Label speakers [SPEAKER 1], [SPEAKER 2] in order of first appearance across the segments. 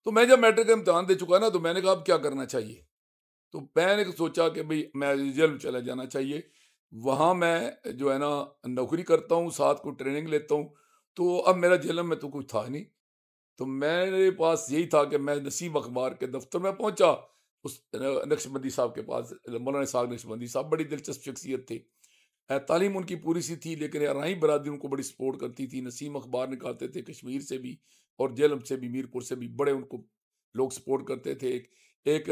[SPEAKER 1] तो मैं जब मैट्रिक का इम्तिहान दे चुका ना, तो मैंने कहा अब क्या करना चाहिए? तो मैंने सोचा कि भई मैं जेल चला जाना चाहिए। वहाँ मैं जो है ना नौकरी करता हूँ, साथ को ट्रेनिंग लेता हूँ, तो अब मेरा जेल में तो कुछ था नहीं। तो मेरे पास यही था कि मैं नसीम अखबार के दफ्तर में पहुंचा, उस नक्शबंदी साहब के पास, मौलाना साहब नक्शबंदी साहब बड़ी दिलचस्प शख्सियत थे। तालीम उनकी पूरी सी थी, लेकिन राही बरादरी उनको बड़ी सपोर्ट करती थी। नसीम अखबार निकालते थे कश्मीर से भी और जेलम से भी, मीरपुर से भी, बड़े उनको लोग सपोर्ट करते थे। एक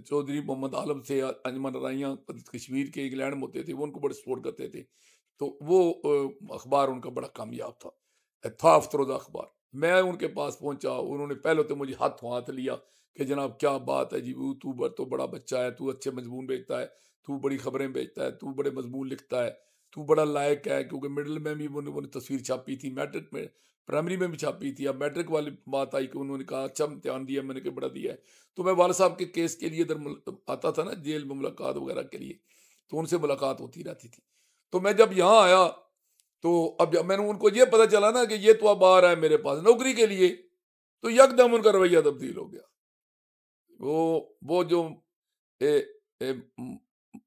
[SPEAKER 1] चौधरी मोहम्मद आलम थे, अंजमन राइयाँ कश्मीर के इंग्लैंड में होते थे, वो उनको बड़े सपोर्ट करते थे। तो वो अखबार उनका बड़ा कामयाब था अफसरोजा अखबार। मैं उनके पास पहुंचा, उन्होंने पहले तो मुझे हाथों हाथ लिया कि जनाब क्या बात है जी, वो तू तो बड़ा बच्चा है, तू अच्छे मजमून बेचता है, तू बड़ी खबरें बेचता है, तू बड़े मजमून लिखता है, तू बड़ा लायक है। क्योंकि मिडिल में भी उन्होंने तस्वीर छापी थी, मैट्रिक में, प्राइमरी में भी छापी थी। अब मैट्रिक वाली बात आई कि उन्होंने कहा अच्छा इम्तिहान दिया, मैंने कहा बड़ा दिया है। तो मैं वाला साहब के केस के लिए इधर आता था ना जेल में मुलाकात वगैरह के लिए, तो उनसे मुलाकात होती रहती थी। तो मैं जब यहाँ आया, तो अब जब मैंने उनको ये पता चला ना कि ये तो अब आ रहा है मेरे पास नौकरी के लिए, तो यकदम उनका रवैया तब्दील हो गया। वो जो ए, ए, म,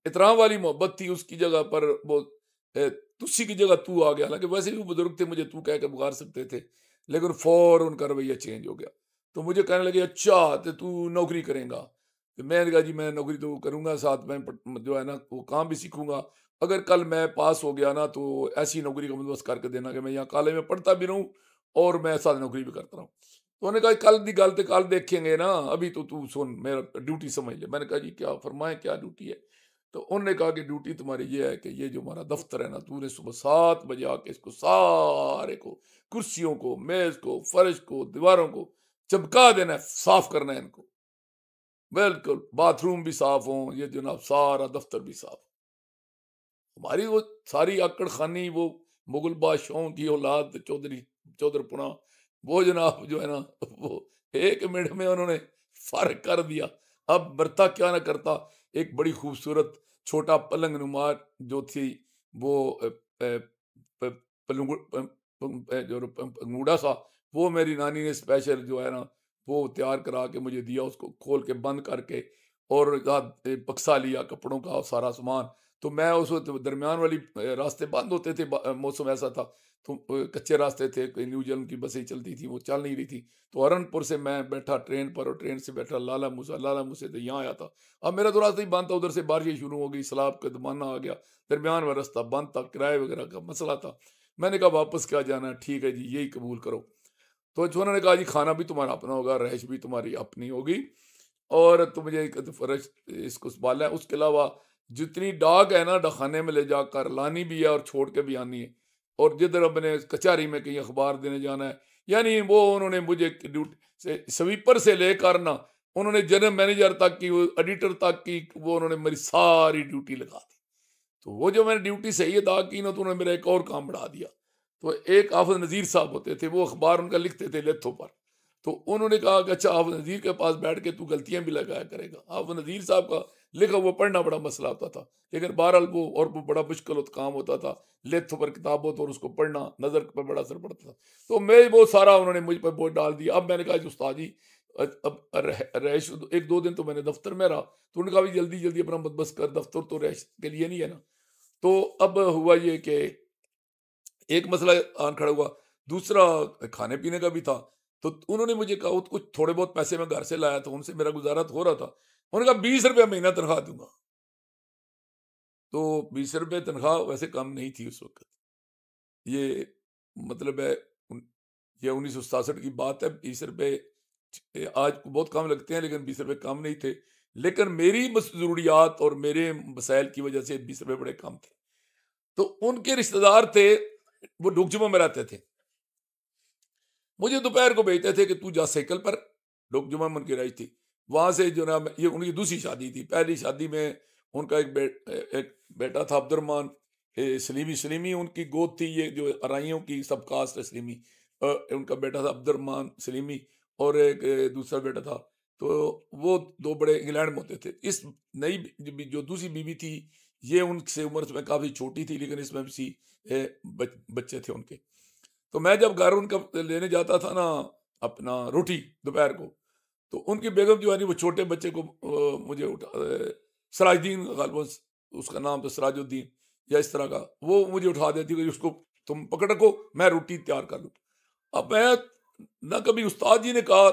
[SPEAKER 1] इतराम वाली मोहब्बत थी, उसकी जगह पर वो तुस्सी की जगह तू आ गया। हालांकि वैसे भी वो बुजुर्ग थे, मुझे तू कह के पुकार सकते थे, लेकिन फौर उनका रवैया चेंज हो गया। तो मुझे कहने लगे अच्छा तो तू नौकरी करेगा? तो मैंने कहा जी मैं नौकरी तो करूंगा, साथ में जो है ना वो काम भी सीखूंगा। अगर कल मैं पास हो गया ना, तो ऐसी नौकरी का बंदोबस्त करके देना कि मैं यहाँ कॉलेज में पढ़ता भी रहूं और मैं साथ नौकरी भी करता रहूं। तो उन्होंने कहा कल दी गल ते कल देखेंगे ना, अभी तो तू सुन मेरा ड्यूटी समझ ले। मैंने कहा जी क्या फरमाए, क्या ड्यूटी है? तो उन्होंने कहा कि ड्यूटी तुम्हारी ये है कि ये जो हमारा दफ्तर है ना, तूने सुबह 7 बजे आके इसको सारे को, कुर्सियों को, मेज को, फर्श को, दीवारों को चमका देना है, साफ करना है इनको, बिल्कुल बाथरूम भी साफ हो, ये जनाब सारा दफ्तर भी साफ। हमारी वो सारी आकड़ खानी, वो मुगल बादशाहों की औलाद चौधरी चौधरपुरा, वो जनाब जो है ना वो 1 मिनट में उन्होंने फर्क कर दिया। अब बरता क्या ना करता, एक बड़ी खूबसूरत छोटा पलंग नुमा जो थी, वो जो पंगूड़ा सा, वो मेरी नानी ने स्पेशल जो है ना वो तैयार करा के मुझे दिया, उसको खोल के बंद करके, और बक्सा लिया कपड़ों का और सारा सामान। तो मैं उस वक़्त दरमियान वाली रास्ते बंद होते थे, मौसम ऐसा था, तो कच्चे रास्ते थे, कोई न्यू जर्मन की बसें चलती थी, वो चल नहीं रही थी। तो अरनपुर से मैं बैठा ट्रेन पर, और ट्रेन से बैठा लाला मूसा से यहाँ आया था। अब मेरा तो रास्ता ही बंद था, उधर से बारिशें शुरू हो गई, सैलाब का ज़माना आ गया, दरमियान में रास्ता बंद था, किराए वगैरह का मसला था। मैंने कहा वापस क्या जाना है, ठीक है जी यही कबूल करो। तो जो उन्होंने कहा जी खाना भी तुम्हारा अपना होगा, रहाइश भी तुम्हारी अपनी होगी, और तुम मुझे एक फर्श इसको संभालना है। उसके अलावा जितनी डाक है ना खाने में ले जाकर लानी भी है और छोड़ के भी आनी है, और जिधर अपने कचहरी में कहीं अखबार देने जाना है, यानी वो उन्होंने मुझे ड्यूटी से स्वीपर से लेकर ना, उन्होंने जनरल मैनेजर तक की, वो एडिटर तक की, वो उन्होंने मेरी सारी ड्यूटी लगा दी। तो वो जो मैंने ड्यूटी सही अदा की ना, तो उन्होंने मेरा एक और काम बढ़ा दिया। तो एक हाफ़िज़ नज़ीर साहब होते थे, वो अखबार उनका लिखते थे लेथों पर। तो उन्होंने कहा कि अच्छा हाफ़िज़ नज़ीर के पास बैठ के तू गलतियाँ भी लगाया करेगा। हाफ़िज़ नज़ीर साहब का लिखा हुआ पढ़ना बड़ा मसला होता था, लेकिन बहरहाल वो बड़ा मुश्किल काम होता था। लेथों पर किताब हो तो और उसको पढ़ना, नज़र पर बड़ा असर पड़ता था। तो मैं वो सारा उन्होंने मुझ पे बोझ डाल दिया। अब मैंने कहा जी उस्ताद जी अब रैश 1-2 दिन तो मैंने दफ्तर में रहा, तो उन्होंने कहा भी जल्दी-जल्दी अपना बंदोबस्त कर, दफ्तर तो रैश के लिए नहीं है ना। तो अब हुआ ये कि एक मसला आन खड़ा हुआ, दूसरा खाने-पीने का भी था। तो उन्होंने मुझे कहा वो कुछ थोड़े बहुत पैसे मैं घर से लाया था, उनसे मेरा गुज़ारा तो हो रहा था। उन्होंने कहा ₹20 महीना तनख्वाह दूँगा। तो ₹20 तनख्वाह वैसे कम नहीं थी उस वक़्त। ये मतलब है उन ये 1967 की बात है। ₹20 आज को बहुत कम लगते हैं, लेकिन ₹20 कम नहीं थे। लेकिन मेरी बस ज़रूरियात और मेरे मसाइल की वज़ह से ₹20 बड़े कम थे। तो उनके रिश्तेदार थे, वो डुगजुमा में रहते थे। मुझे दोपहर को भेजते थे कि तू जा साइकिल पर, डुगजुमा में उनकी रहाइश थी। वहाँ से जो ना ये उनकी दूसरी शादी थी। पहली शादी में उनका एक बेटा था अब्दुर्रहमान सलीमी, सलीमी उनकी गोद थी, ये जो अराइयों की सब कास्ट है सलीमी। उनका बेटा था अब्दुर्रहमान सलीमी, और एक दूसरा बेटा था। तो वो 2 बड़े इंग्लैंड में होते थे। इस नई जो दूसरी बीवी थी, ये उनसे उम्र में काफ़ी छोटी थी, लेकिन इसमें भी बच्चे थे उनके। तो मैं जब घर उनका लेने जाता था ना अपना रोटी दोपहर को, तो उनकी बेगम जो है वो छोटे बच्चे को मुझे सराजुद्दीन गालिबन उसका नाम था, सराजुद्दीन या इस तरह का, वो मुझे उठा देती कि उसको तुम पकड़ रखो, मैं रोटी तैयार कर लूँ। अब मैं ना कभी उस्ताद जी ने कहा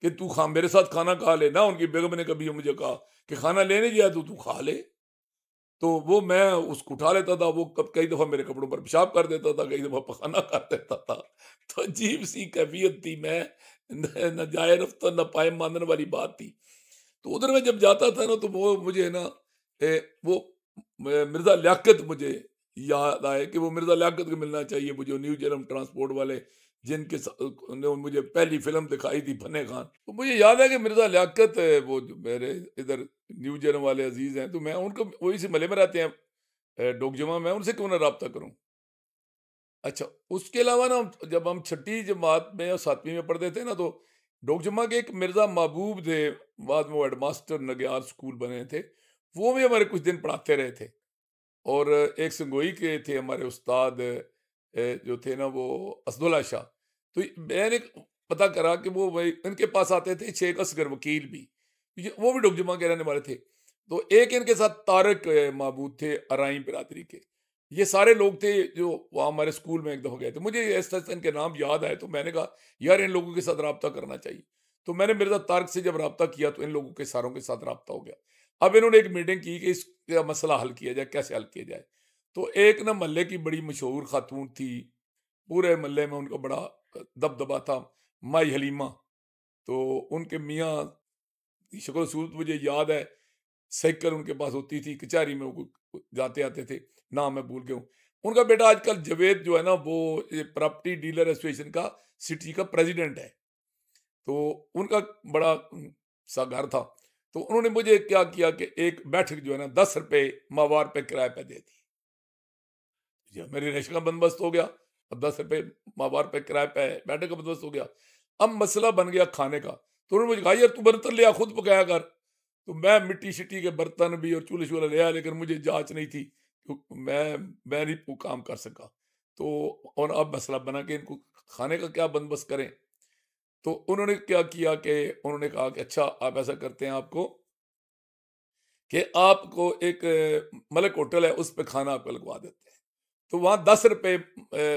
[SPEAKER 1] कि तू खा मेरे साथ खाना खा ले, ना उनकी बेगम ने कभी मुझे कहा कि खाना लेने गया तो तू खा ले। तो वो मैं उसको उठा लेता था, वो कई दफ़ा मेरे कपड़ों पर पेशाब कर देता था, कई दफ़ा पखाना कर देता था। तो अजीब-सी कैफ़ियत थी, मैं न जाए रफ़्ता न पाए मानने वाली बात थी। तो उधर मैं जब जाता था ना तो वो मुझे ना वो मिर्ज़ा लियाकत मुझे याद आए कि वो मिर्ज़ा लियाकत को मिलना चाहिए, वो जो न्यू जर्म ट्रांसपोर्ट वाले जिनके ने मुझे पहली फ़िल्म दिखाई थी फन्ने खान। तो मुझे याद है कि मिर्ज़ा लियाकत वो जो मेरे इधर न्यू जर्म वाले अज़ीज़ हैं, तो मैं उनको वहीं से महल्ले में रहते हैं डोगजमा, मैं उनसे क्यों ना राब्ता करूँ। अच्छा, उसके अलावा ना जब हम छठी जमात में और 7वीं में पढ़ते थे ना तो डोगजमा के एक मिर्ज़ा महबूब थे, बाद में वो हेडमास्टर नग्यार स्कूल बने थे, वो भी हमारे कुछ दिन पढ़ाते रहे थे। और एक संगोई के थे हमारे उस्ताद जो थे ना वो असदुल्ला शाह। तो मैंने पता करा कि वो वही इनके पास आते थे शेख असगर वकील भी, वो भी डोगजमा के रहने वाले थे। तो एक इनके साथ तारक महबूब थे अराई बिरादरी के। ये सारे लोग थे जो वहाँ हमारे स्कूल में एक दफ़ा गए थे। मुझे इस तरह से इनके नाम याद आए तो मैंने कहा यार इन लोगों के साथ राब्ता करना चाहिए। तो मैंने मिर्ज़ा तारक से जब राब्ता किया तो इन लोगों के सारों के साथ राब्ता हो गया। अब इन्होंने एक मीटिंग की कि इसका मसला हल किया जाए, कैसे हल किया जाए। तो एक ना मोहल्ले की बड़ी मशहूर खातून थी, पूरे मोहल्ले में उनका बड़ा दबदबा था, माई हलीमा। तो उनके मियाँ की शक्ल सूरत मुझे याद है, साइकिल उनके पास होती थी, कचहरी में वो जाते आते थे, नाम मैं भूल गया हूँ। उनका बेटा आजकल जवेद जो है ना वो ये प्रॉपर्टी डीलर एसोसिएशन का सिटी का प्रेसिडेंट है। तो उनका बड़ा सा घर था। तो उन्होंने मुझे क्या किया कि एक बैठक जो है ना ₹10 माहवार पे किराए पे दे दी। जी, मेरी रेशन का बंदोबस्त हो गया। अब ₹10 माहवार पे किराए पे बैठक का बंदोबस्त हो गया। अब मसला बन गया खाने का। तो उन्होंने मुझे कहा यार तू बर्तन ले आ, खुद पकाया कर। तो मैं मिट्टी-शिट्टी के बर्तन भी और चूल्हे-शूल्हे ले आया, लेकिन मुझे जाँच नहीं थी। तो मैं नहीं वो काम कर सका। तो और अब मसला बना कि इनको खाने का क्या बंदोबस्त करें। तो उन्होंने क्या किया कि उन्होंने कहा कि अच्छा आप ऐसा करते हैं आपको कि आपको एक मलिक होटल है उस पे खाना आपका लगवा देते हैं। तो वहाँ ₹10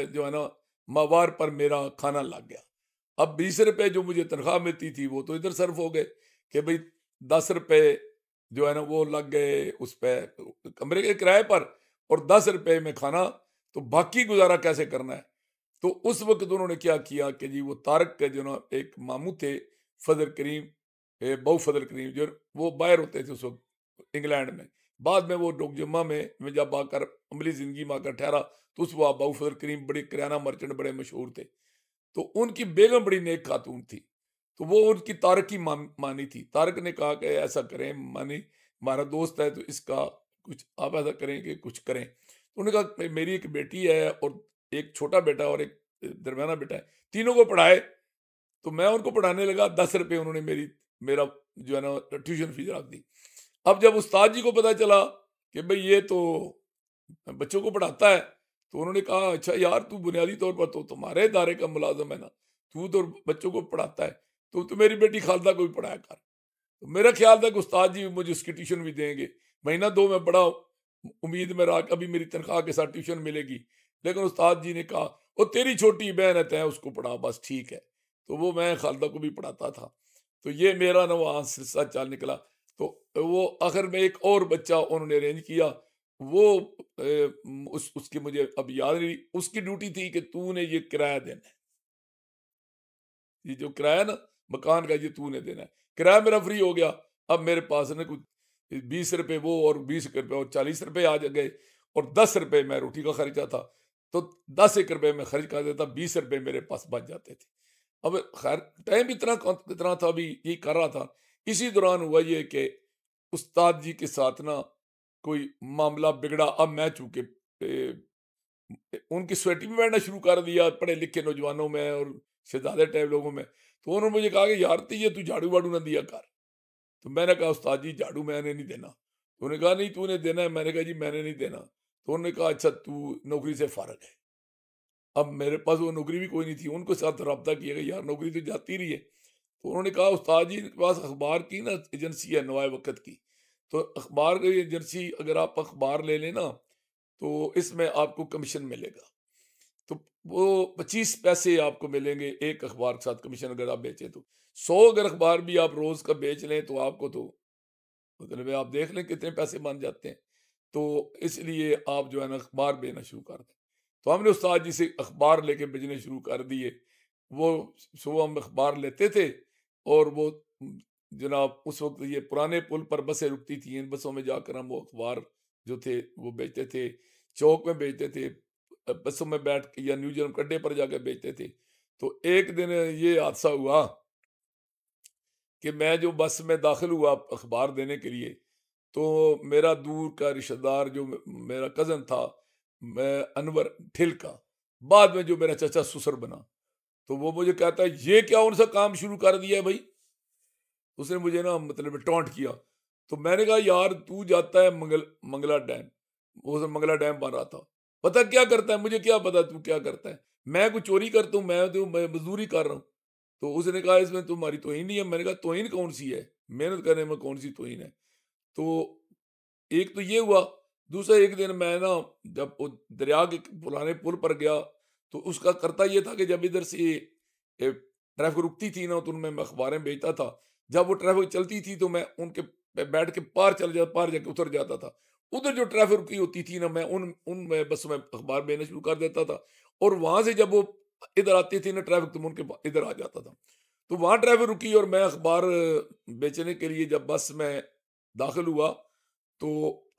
[SPEAKER 1] जो है ना माहवार पर मेरा खाना लग गया। अब ₹20 जो मुझे तनख्वाह मिलती थी वो तो इधर सर्फ हो गए कि भाई ₹10 जो है ना वो लग गए उस पे कमरे के किराए पर, और ₹10 में खाना। तो बाकी गुजारा कैसे करना है। तो उस वक़्त उन्होंने क्या किया कि जी वो तारक के जो ना एक मामू थे, फ़ज़ल करीम, बहू फ़ज़ल करीम, जो वो बाहर होते थे उस वक़्त इंग्लैंड में। बाद में वो डोगजमा में मैं जब आकर अमली ज़िंदगी में आकर ठहरा, तो उस वक़्त बहू फ़ज़ल करीम बड़ी किराना मर्चेंट बड़े मशहूर थे। तो उनकी बेगम बड़ी नेक खातून थी। तो वो उनकी तारक की मानी थी। तारक ने कहा कि ऐसा करें मानी, हमारा दोस्त है तो इसका कुछ आप ऐसा करें कि कुछ करें। तो उन्होंने कहा मेरी एक बेटी है और एक छोटा बेटा और एक दरमियाना बेटा है, तीनों को पढ़ाए। तो मैं उनको पढ़ाने लगा, ₹10 उन्होंने मेरा जो है ना ट्यूशन फीस रख दी। अब जब उस्ताद जी को पता चला कि भई ये तो बच्चों को पढ़ाता है, तो उन्होंने कहा अच्छा यार तू बुनियादी तौर पर तो तुम्हारे इदारे का मुलाज़िम है ना, तू तो बच्चों को पढ़ाता है, तो मेरी बेटी खालदा को भी पढ़ाया कर। तो मेरा ख्याल था कि उस्ताद जी मुझे उसकी ट्यूशन भी देंगे। महीना 2 में बड़ा उम्मीद में रहा कि अभी मेरी तनख्वाह के साथ ट्यूशन मिलेगी। लेकिन उस्ताद जी ने कहा, "ओ तेरी छोटी बहन है, तैं उसको पढ़ा बस ठीक है।" तो वो मैं खालदा को भी पढ़ाता था। तो ये मेरा ना वहाँ सिलसिला चल निकला। तो वो आखिर में एक और बच्चा उन्होंने अरेंज किया। वो उसकी मुझे अब याद नहीं, उसकी ड्यूटी थी कि तूने ये किराया देना है। ये जो किराया ना मकान का ये तूने देना है। किराया मेरा फ्री हो गया। अब मेरे पास ना कुछ ₹20 वो और ₹20 और ₹40 आ ज गए, और ₹10 मैं रोटी का खर्चा था। तो ₹10 मैं खर्च कर देता, ₹20 मेरे पास बच जाते थे। अब खैर टाइम इतना था, अभी यही कर रहा था। इसी दौरान हुआ ये कि उस्ताद जी के साथ ना कोई मामला बिगड़ा। अब मैं चूँकि उनकी सोसाइटी में बैठना शुरू कर दिया पढ़े लिखे नौजवानों में और शहजादे टाइप लोगों में। तो उन्होंने मुझे कहा कि यार ये तू झाड़ू वाड़ू ना दिया कर। तो मैंने कहा उस्ताद जी झाड़ू मैंने नहीं देना। तो उन्होंने कहा नहीं तूने देना है। मैंने कहा जी मैंने नहीं देना। तो उन्होंने कहा अच्छा तू नौकरी से फारग है। अब मेरे पास वो नौकरी भी कोई नहीं थी, उनको साथ रब्ता किया कि यार नौकरी तो जाती रही है। तो उन्होंने कहा उस्ताद जी के पास अखबार की ना एजेंसी है नवाए वक्त की, तो अखबार की एजेंसी अगर आप अखबार ले लेना तो इसमें आपको कमीशन मिलेगा। तो वो 25 पैसे आपको मिलेंगे एक अखबार के साथ कमीशन, अगर आप बेचें तो 100 अगर अखबार भी आप रोज का बेच लें तो आपको तो मतलब आप देख लें कितने पैसे बन जाते हैं। तो इसलिए आप जो है ना अखबार बेचना शुरू कर दें। तो हमने उस्ताद जी से अखबार लेके बेचने शुरू कर दिए। वो सुबह हम अखबार लेते थे और वो जनाब उस वक्त ये पुराने पुल पर बसें रुकती थी, इन बसों में जाकर हम वो अखबार जो थे वो बेचते थे, चौक में बेचते थे, बसों में बैठ के या न्यू जर्म अड्डे पर जाकर बेचते थे। तो एक दिन ये हादसा हुआ कि मैं जो बस में दाखिल हुआ अखबार देने के लिए, तो मेरा दूर का रिश्तेदार जो मेरा कज़न था, मैं अनवर ठिल का, बाद में जो मेरा चाचा ससुर बना, तो वो मुझे कहता है, "ये क्या कौन-सा काम शुरू कर दिया है भई?" उसने मुझे ना मतलब टॉन्ट किया। तो मैंने कहा, "यार तू जाता है मंगला डैम।" वो उस मंगला डैम बन रहा था। "पता क्या करता है? मुझे क्या पता तू क्या करता है? मैं कोई चोरी करता हूँ? मैं मज़दूरी कर रहा हूँ।" तो उसने कहा, "इसमें तुम्हारी तौहीन नहीं है।" मैंने कहा, "तौहीन कौन-सी है? मेहनत करने में कौन-सी तौहीन है?" तो एक तो ये हुआ, दूसरा एक दिन मैं ना जब वो दरिया के पुराने पुल पर गया, तो उसका करता ये था कि जब इधर से ट्रैफिक रुकती थी ना, तो उनमें मैं अखबारें बेचता था। जब वो ट्रैफिक चलती थी तो मैं उनके पे बैठ के पार जाके उतर जाता था। उधर जो ट्रैफिक रुकी होती थी ना, मैं उनमें बस में अखबार बेचना शुरू कर देता था, और वहां से जब वो इधर आती थी ना ट्रैफिक, तो मैं उनके इधर आ जाता था। तो वहां ट्रैफिक रुकी और मैं अखबार बेचने के लिए जब बस में दाखिल हुआ, तो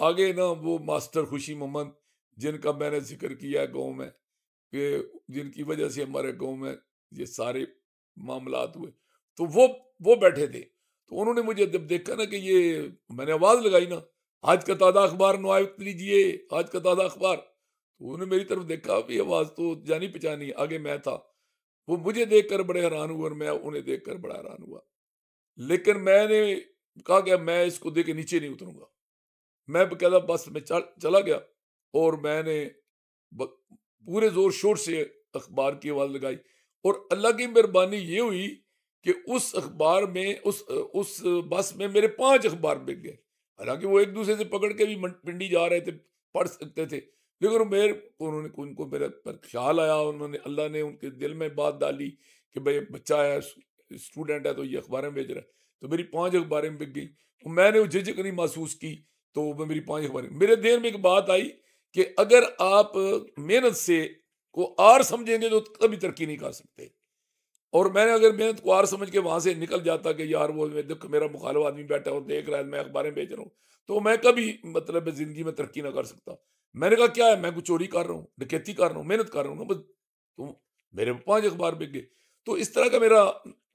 [SPEAKER 1] आगे ना वो मास्टर खुशी मोहम्मद, जिनका मैंने जिक्र किया है गाँव में, कि जिनकी वजह से हमारे गाँव में ये सारे मामलात हुए, तो वो बैठे थे। तो उन्होंने मुझे जब देखा ना कि ये, मैंने आवाज़ लगाई ना, "आज का ताज़ा अखबार नवायत लीजिए, आज का ताज़ा अखबार।" तो उन्होंने मेरी तरफ देखा, भी आवाज़ तो जानी-पहचानी, आगे मैं था। वो मुझे देखकर बड़े हैरान हुए और मैं उन्हें देखकर बड़ा हैरान हुआ। लेकिन मैंने कहा कि अब मैं इसको देख के नीचे नहीं उतरूँगा। मैं बकायदा बस में चला गया और मैंने ब पूरे ज़ोर-शोर से अखबार की आवाज़ लगाई, और अल्लाह की मेहरबानी ये हुई कि उस अखबार में उस बस में मेरे 5 अखबार बिक गए। हालाँकि वो एक-दूसरे से पकड़ के भी पिंडी जा रहे थे, पढ़ सकते थे। लेकिन उन्होंने उनको मेरे पर ख़्याल आया, उन्होंने अल्लाह ने उनके दिल में बात डाली कि भई बच्चा है, स्टूडेंट है, तो ये अखबारें बेच रहा है। तो मेरी 5 अखबारें बिक गई। तो मैंने वो झिझक नहीं महसूस की, तो वो मेरी 5 अखबारें, मेरे दिल में एक बात आई कि अगर आप मेहनत से को आर समझेंगे तो कभी तरक्की नहीं कर सकते। और मैंने अगर मेहनत को आर समझ के वहां से निकल जाता कि यार वो देखो मेरा मुखालिफ आदमी बैठा है और देख रहा है मैं अखबारें बेच रहा हूँ, तो मैं कभी मतलब जिंदगी में तरक्की ना कर सकता। मैंने कहा क्या है, मैं कुछ चोरी कर रहा हूँ, डकैती कर रहा हूँ, मेहनत कर रहा हूँ ना बस। तो मेरे 5 अखबार बिक गए। तो इस तरह का मेरा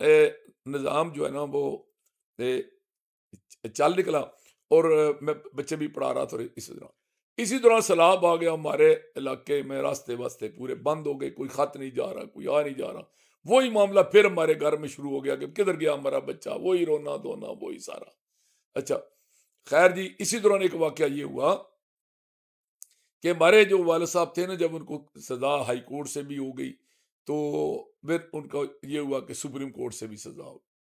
[SPEAKER 1] निज़ाम जो है ना वो ए, चल निकला, और मैं बच्चे भी पढ़ा रहा था इसी दौरान सैलाब आ गया हमारे इलाके में, रास्ते वास्ते पूरे बंद हो गए, कोई खत नहीं जा रहा, कोई आ नहीं जा रहा। वही मामला फिर हमारे घर में शुरू हो गया कि किधर गया हमारा बच्चा, वही रोना धोना वही सारा। अच्छा, खैर जी, इसी दौरान एक वाकया ये हुआ कि हमारे जो वालिद साहब थे ना, जब उनको सजा हाई कोर्ट से भी हो गई, तो फिर उनका ये हुआ कि सुप्रीम कोर्ट से भी सजा हो